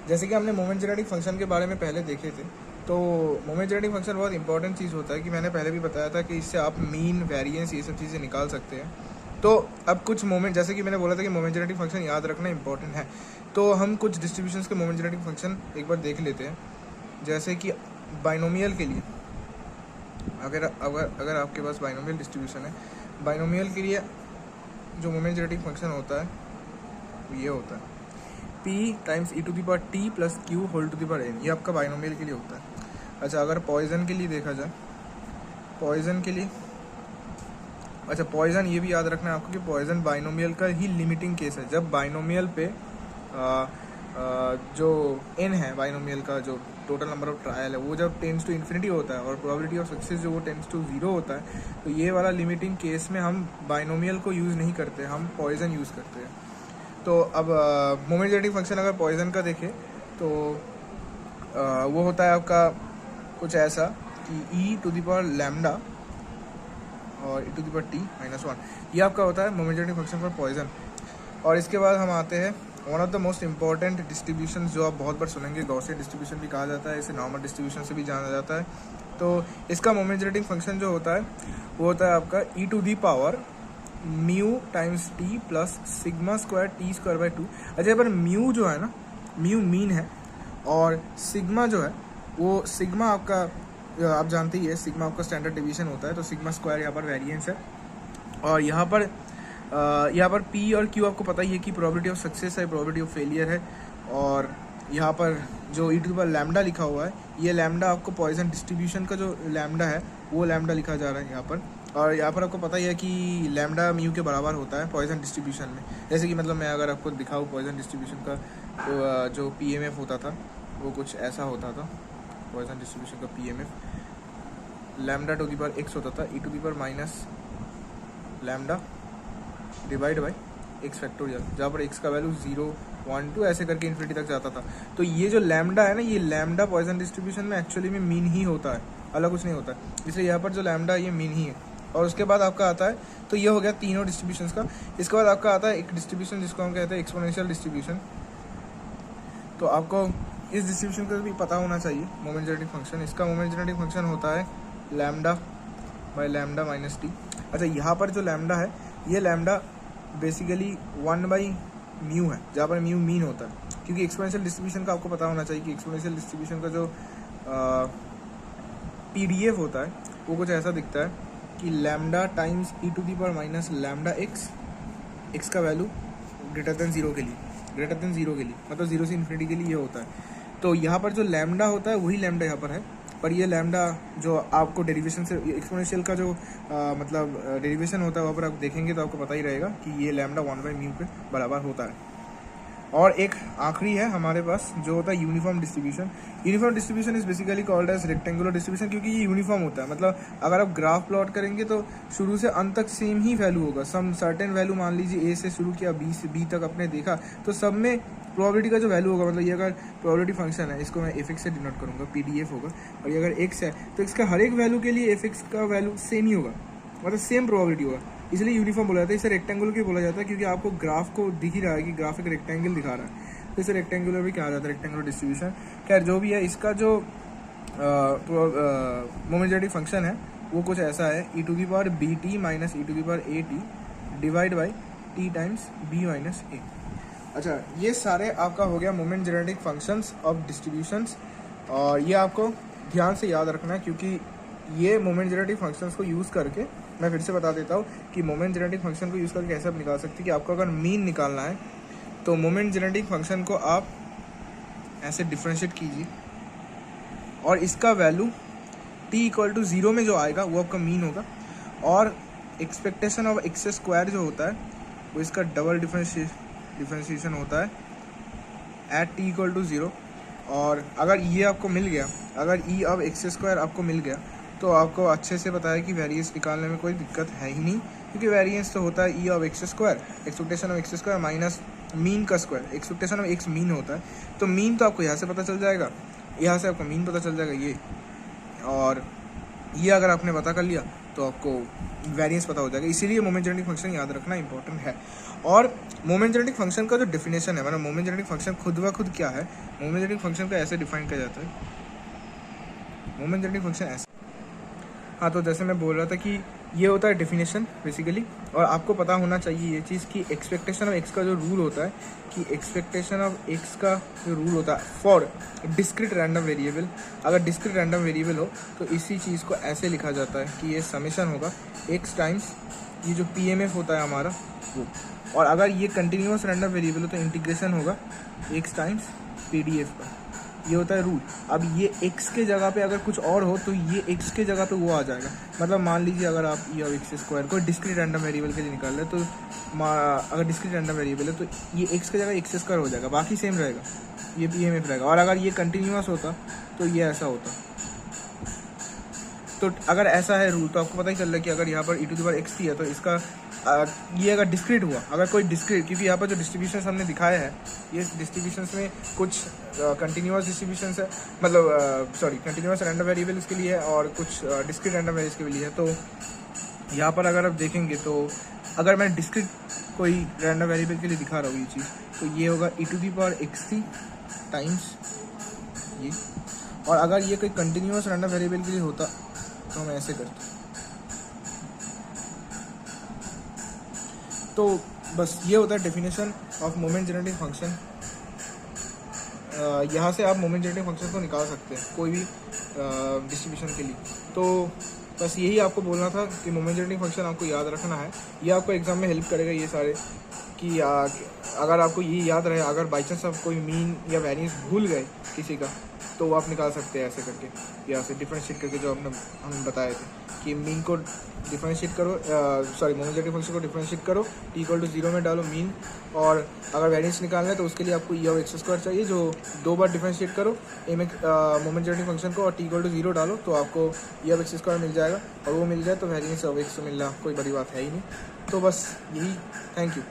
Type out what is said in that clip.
जैसे कि हमने मोमेंट जेनरेटिंग फंक्शन के बारे में पहले देखे थे, तो मोमेंट जेनरेटिंग फंक्शन बहुत इंपॉर्टेंट चीज़ होता है कि मैंने पहले भी बताया था कि इससे आप मीन, वेरिएंस, ये सब चीज़ें निकाल सकते हैं। तो अब कुछ मोमेंट, जैसे कि मैंने बोला था कि मोमेंट जेनरेटिंग फंक्शन याद रखना इंपॉर्टेंट है, तो हम कुछ डिस्ट्रीब्यूशंस के मोमेंट जेनरेटिंग फंक्शन एक बार देख लेते हैं। जैसे कि बाइनोमियल के लिए, अगर अगर अगर आपके पास बाइनोमियल डिस्ट्रीब्यूशन है, बाइनोमियल के लिए जो मोमेंट जेनरेटिंग फंक्शन होता है वो ये होता है p times e to the power t plus q whole to the power n। ये आपका बाइनोमियल के लिए होता है। अच्छा, अगर पॉइजन के लिए देखा जाए, पॉइजन के लिए, अच्छा पॉइजन ये भी याद रखना है आपको कि पॉइजन बाइनोमियल का ही लिमिटिंग केस है। जब बाइनोमियल पे जो n है, बाइनोमियल का जो टोटल नंबर ऑफ ट्रायल है, वो जब टेंड्स टू इन्फिनिटी होता है और प्रोबेबिलिटी ऑफ सक्सेस जो वो टेंड्स टू 0 होता है, तो ये वाला लिमिटिंग केस में हम बाइनोमियल को यूज़ नहीं करते, हम पॉइजन यूज़ करते हैं। तो अब मोमेंट जेनरेटिंग फंक्शन अगर पॉइजन का देखें तो वो होता है आपका कुछ ऐसा कि e to the power lambda और e to the power t minus 1, ये आपका होता है moment generating function for Poisson. और इसके बाद हम आते हैं one of the most important distribution जो आप बहुत बार सुनेंगे, गॉसियन डिस्ट्रीब्यूशन भी कहा जाता है, इसे नॉर्मल डिस्ट्रीब्यूशन से भी जाना जाता है। तो इसका मोमेंट जेनरेटिंग फंक्शन जो होता है वो होता है आपका e to the power mu times T plus sigma square T square by 2। अच्छा, पर म्यू जो है ना, म्यू मीन है, और सिग्मा जो है वो सिग्मा आपका आप जानते ही है, सिग्मा आपका स्टैंडर्ड डिवीजन होता है, तो सिग्मा स्क्वायर यहाँ पर वेरिएंस है। और यहाँ पर पी और क्यू आपको पता ही है कि प्रोबेबिलिटी ऑफ सक्सेस है, प्रोबेबिलिटी ऑफ फेलियर है। और यहाँ पर जो ई टू द पावर लैम्डा लिखा हुआ है, ये लैम्डा आपको पॉइजन डिस्ट्रीब्यूशन का जो लैम्डा है वो लैम्डा लिखा जा रहा है यहाँ पर। और यहाँ पर आपको पता ही है कि लैम्डा म्यू के बराबर होता है पॉइजन डिस्ट्रीब्यूशन में। जैसे कि मतलब मैं अगर आपको दिखाऊँ पॉइजन डिस्ट्रीब्यूशन का, तो जो PMF होता था वो कुछ ऐसा होता था, पॉइजन डिस्ट्रीब्यूशन का PMF lambda to the power x होता था, e to the power minus lambda divide by x factorial, जहाँ पर एक्स का वैल्यू 0, 1, 2 ऐसे करके इन्फिनिटी तक जाता था। तो ये जो लैम्डा है ना, ये लैम्डा पॉइजन डिस्ट्रीब्यूशन में एक्चुअली में मीन ही होता है, अलग कुछ नहीं होता है, इसलिए यहाँ पर जो लैम्डा है ये मीन ही है। और उसके बाद आपका आता है, तो ये हो गया तीनों डिस्ट्रीब्यूशंस का। इसके बाद आपका आता है एक डिस्ट्रीब्यूशन जिसको हम कहते हैं एक्सपोनेंशियल डिस्ट्रीब्यूशन। तो आपको इस डिस्ट्रीब्यूशन का भी पता होना चाहिए, मोमेंट जेनरेटिंग फंक्शन। इसका मोमेंट जेनरेटिंग फंक्शन होता है lambda by lambda minus T. अच्छा, यहाँ पर जो लैम्डा है, ये लैम्डा बेसिकली 1 बाई म्यू है, जहाँ पर म्यू मीन होता है, क्योंकि एक्सपोनेंशियल डिस्ट्रीब्यूशन का आपको पता होना चाहिए कि एक्सपोनेंशियल डिस्ट्रीब्यूशन का जो PDF होता है वो कुछ ऐसा दिखता है कि lambda times e to the power minus lambda x का वैल्यू ग्रेटर देन 0 के लिए, मतलब 0 से इन्फिनिटी के लिए ये होता है। तो यहाँ पर जो लैम्डा होता है वही लैम्डा यहाँ पर है, पर ये लैम्डा जो आपको डेरिवेशन से एक्सपोनेंशियल का जो मतलब डेरिवेशन होता है वहाँ पर आप देखेंगे तो आपको पता ही रहेगा कि ये लैम्डा 1 बाई म्यू के बराबर होता है। और एक आखिरी है हमारे पास जो होता है uniform distribution. Uniform distribution is basically called as rectangular distribution, क्योंकि ये यूनिफॉर्म होता है। मतलब अगर आप ग्राफ प्लॉट करेंगे तो शुरू से अंत तक सेम ही वैल्यू होगा। सम सर्टेन वैल्यू, मान लीजिए A से शुरू किया, B से B तक आपने देखा, तो सब में प्रोबेबिलिटी का जो वैल्यू होगा, मतलब ये अगर प्रोबेबिलिटी फंक्शन है, इसको मैं fx से डिनोट करूँगा, PDF होगा। और ये अगर x है तो इसका हर एक वैल्यू के लिए fx का वैल्यू सेम ही होगा, मतलब सेम प्रोबेबिलिटी होगा, इसलिए यूनिफॉर्म बोला जाता है। इसे रेक्टेंगुलर भी बोला जाता है क्योंकि आपको ग्राफ को दिख ही रहा है कि ग्राफ एक रेक्टेंगल दिखा रहा है, तो इसे रेक्टेंगुलर भी कहा जाता है, रेक्टेंगुलर डिस्ट्रीब्यूशन। खैर जो भी है, इसका जो मोमेंट जेनरेटिंग फंक्शन है वो कुछ ऐसा है, e to the power BT minus e to the power AT divide by T times B minus A। अच्छा, ये सारे आपका हो गया moment generating functions of distributions, और ये आपको ध्यान से याद रखना है क्योंकि ये मोमेंट जेनरेटिंग फंक्शंस को यूज़ करके, मैं फिर से बता देता हूँ कि मोमेंट जेनरेटिंग फंक्शन को यूज़ करके कैसे आप निकाल सकते हैं कि आपको अगर मीन निकालना है तो मोमेंट जेनरेटिंग फंक्शन को आप ऐसे डिफ्रेंशिएट कीजिए और इसका वैल्यू t इक्वल टू 0 में जो आएगा वो आपका मीन होगा, और एक्सपेक्टेशन ऑफ एक्स स्क्वायर जो होता है वो इसका डबल डिफ्रेंशिएशन होता है एट t इक्वल टू 0। और अगर ये आपको मिल गया, अगर e ऑफ एक्स स्क्वायर आपको मिल गया, तो आपको अच्छे से पता है कि वेरिएंस निकालने में कोई दिक्कत है ही नहीं, क्योंकि वेरिएंस तो होता है e of x square, expectation of x square minus mean का square, expectation of x mean होता है। तो मीन तो आपको यहाँ से पता चल जाएगा, यहाँ से आपको मीन पता चल जाएगा ये, और ये अगर आपने पता कर लिया तो आपको वेरिएंस पता हो जाएगा। इसीलिए मोमेंट जेनेटिक फंक्शन याद रखना इंपॉर्टेंट है। और मोमेंट जेनेटिक फंक्शन का जो डेफिनेशन है, मतलब मोमेंट जेनेटिक फंक्शन खुद व खुद क्या है, मोमेंट जेनेटिक फंक्शन को ऐसे डिफाइन किया जाता है, मोमेंट जेनेटिक फंक्शन ऐसे। हाँ, तो जैसे मैं बोल रहा था कि ये होता है डेफिनेशन बेसिकली, और आपको पता होना चाहिए ये चीज़ कि एक्सपेक्टेशन ऑफ एक्स का जो रूल होता है, कि एक्सपेक्टेशन ऑफ एक्स का जो रूल होता है फॉर डिस्क्रीट रैंडम वेरिएबल, अगर डिस्क्रीट रैंडम वेरिएबल हो तो इसी चीज़ को ऐसे लिखा जाता है कि ये समेशन होगा एक्स टाइम्स ये जो PMF होता है हमारा वो, और अगर ये कंटिन्यूस रैंडम वेरिएबल हो तो इंटीग्रेशन होगा एक्स टाइम्स PDF का। ये होता है रूल। अब ये x के जगह पे अगर कुछ और हो तो ये x के जगह पे वो आ जाएगा। मतलब मान लीजिए अगर आप e ऑफ एक्स स्क्वायर को डिस्क्रीट रैंडम वेरिएबल के लिए निकाल रहे, तो अगर डिस्क्रीट रैंडम वेरिएबल है तो ये x के जगह एक्स स्क्वायर हो जाएगा, बाकी सेम रहेगा, ये PMF रहेगा। और अगर ये कंटिन्यूस होता तो ये ऐसा होता। तो अगर ऐसा है रूल तो आपको पता ही चल रहा है कि अगर यहाँ पर e⁻x है तो इसका ये अगर डिस्क्रीट हुआ, अगर कोई डिस्क्रीट, क्योंकि यहाँ पर जो डिस्ट्रीब्यूशन हमने दिखाया है ये डिस्ट्रीब्यूशंस में कुछ कंटिन्यूस डिस्ट्रीब्यूशंस है, मतलब सॉरी कंटिन्यूस रैंडम वेरिएबल्स के लिए है और कुछ डिस्क्रीट रैंडम वेरिएबल्स के लिए है। तो यहाँ पर अगर आप देखेंगे तो अगर मैं डिस्क्रीट कोई रैंडम वेरिएबल के लिए दिखा रहा हूँ ये चीज़, तो ये होगा e⁻x टाइम्स ये, और अगर ये कोई कंटिन्यूस रैंडम वेरिएबल के लिए होता तो हम ऐसे करते। तो बस ये होता है definition of moment genetic function. यहाँ से आप मोमेंट जेनेटिक फंक्शन को निकाल सकते हैं कोई भी डिस्ट्रीब्यूशन के लिए। तो बस यही आपको बोलना था कि मोमेंट जेनेटिक फंक्शन आपको याद रखना है, ये आपको एग्जाम में हेल्प करेगा ये सारे, कि अगर आपको ये याद रहे, अगर बाई चांस आप कोई मीन या वेरिएंस भूल गए किसी का तो वो आप निकाल सकते हैं ऐसे करके, यहाँ से डिफरेंशिएट करके, जो हम बताए थे कि मीन को डिफरेंशिएट करो, सॉरी मोमेंट जेनेटिक फंक्शन को डिफरेंशिएट करो, t=0 में डालो मीन, और अगर वेरिएंस निकालना है तो उसके लिए आपको e ऑफ एक्स स्क्वायर चाहिए, जो 2 बार डिफरेंशिएट करो मोमेंट जेनेटिक फंक्शन को और t=0 डालो तो आपको e ऑफ एक्स स्क्वायर मिल जाएगा, और वो मिल जाए तो वेरिएंस ऑफ एक्स मिलना कोई बड़ी बात है ही नहीं। तो बस यही, थैंक यू।